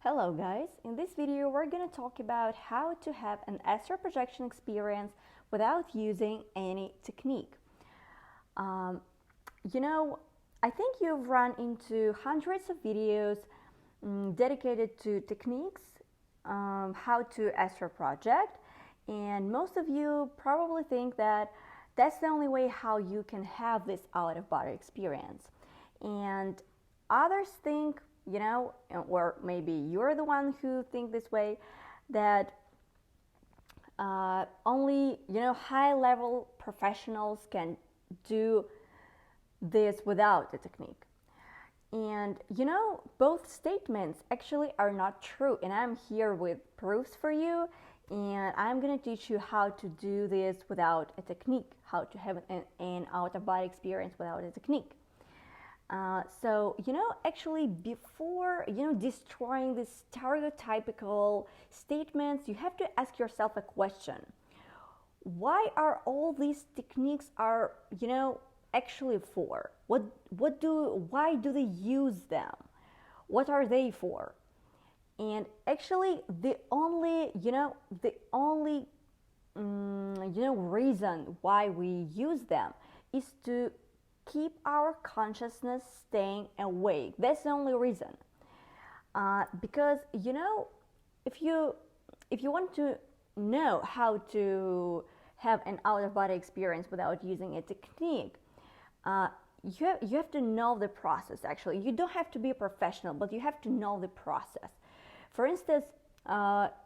Hello guys, in this video we're going to talk about how to have an astral projection experience without using any technique. Um, you know, I think you've run into hundreds of videos dedicated to techniques, how to astral project, and most of you probably think that that's the only way how you can have this out-of-body experience. And others think, or maybe you're the one who think this way, that only, high-level professionals can do this without the technique. And both statements actually are not true, and I'm here with proofs for you, and I'm going to teach you how to do this without a technique, how to have an out-of-body experience without a technique. So, actually before, destroying these stereotypical statements, you have to ask yourself a question. Why are all these techniques are, actually for? Why do they use them? What are they for? And actually the only reason why we use them is to keep our consciousness staying awake. That's the only reason. Because if you want to know how to have an out-of-body experience without using a technique, you have to know the process. Actually, you don't have to be a professional, but you have to know the process. For instance,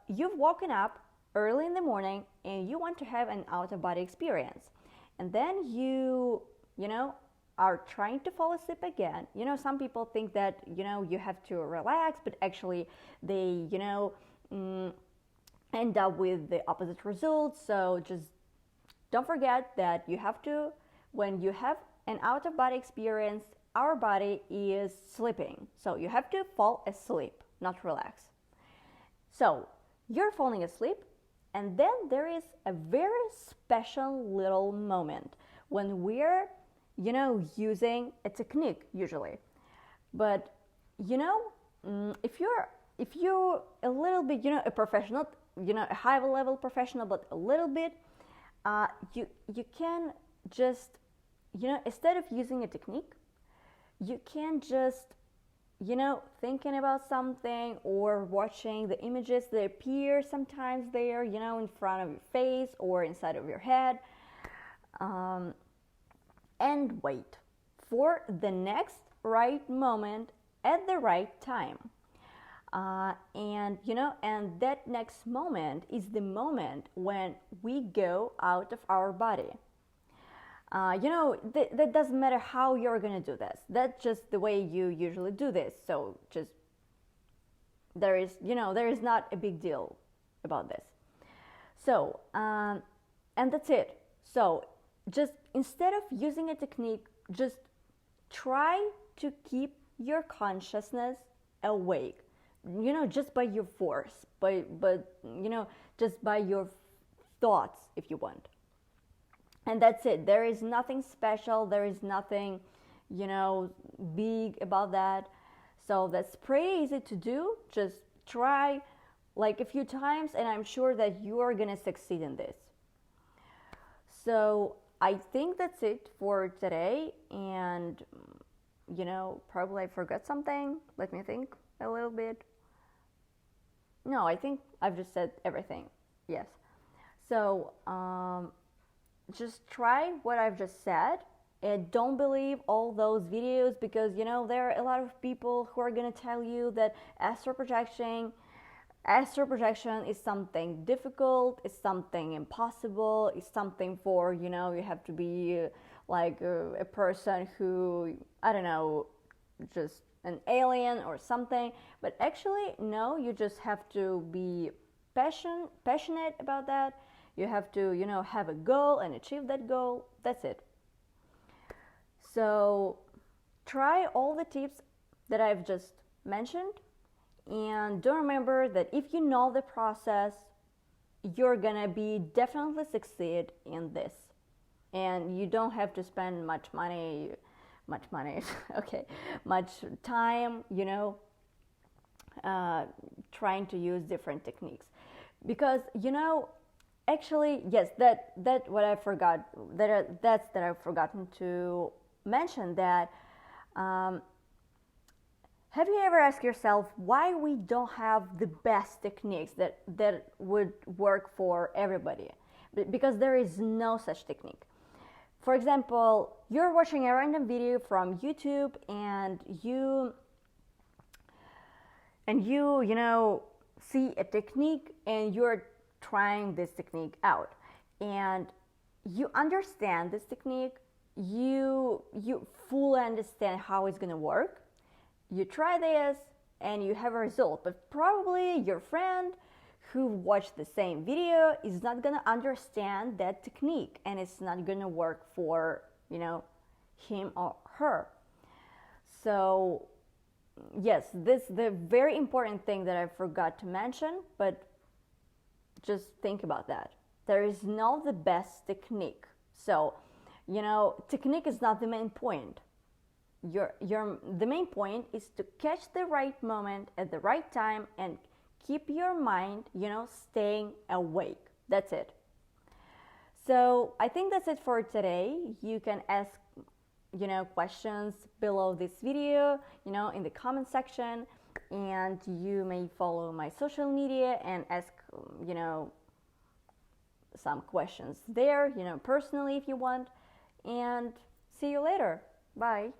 you've woken up early in the morning and you want to have an out-of-body experience, and then you are trying to fall asleep again. Some people think that you have to relax, but actually they end up with the opposite results. So just don't forget that you have to, when you have an out-of-body experience, our body is sleeping, so you have to fall asleep, not relax. So you're falling asleep, and then there is a very special little moment when we're using a technique usually. But if you're a little bit a professional, a high level professional, but a little bit, you can just instead of using a technique, you can just thinking about something or watching the images that appear sometimes there, in front of your face or inside of your head, and wait for the next right moment at the right time. And that next moment is the moment when we go out of our body. That doesn't matter how you're going to do this. That's just the way you usually do this. So just, there is not a big deal about this. So, and that's it. So just instead of using a technique, just try to keep your consciousness awake, just by your force, just by your thoughts, if you want. And that's it. There is nothing special. There is nothing, big about that. So that's pretty easy to do. Just try like a few times, and I'm sure that you are going to succeed in this. So I think that's it for today. And, probably I forgot something. Let me think a little bit. No, I think I've just said everything. Yes. So, just try what I've just said, and don't believe all those videos, because there are a lot of people who are going to tell you that astral projection is something difficult, it's something impossible, it's something for you have to be like a person who, I don't know, just an alien or something. But actually no, you just have to be passionate about that. You have to, have a goal and achieve that goal. That's it. So try all the tips that I've just mentioned, and don't remember that if you know the process, you're gonna be definitely succeed in this, and you don't have to spend much money, okay, much time, uh, trying to use different techniques, because actually, yes, that what I forgot, that I've forgotten to mention, that have you ever asked yourself why we don't have the best techniques that would work for everybody? Because there is no such technique. For example, you're watching a random video from YouTube, and you see a technique, and you're trying this technique out, and you understand this technique, you fully understand how it's going to work. You try this and you have a result, but probably your friend who watched the same video is not going to understand that technique, and it's not going to work for him or her. So yes, this the very important thing that I forgot to mention, but just think about that. There is no the best technique. So technique is not the main point. The main point is to catch the right moment at the right time and keep your mind staying awake. That's it. So I think that's it for today. You can ask questions below this video in the comment section, and you may follow my social media and ask some questions there personally if you want. And see you later. Bye.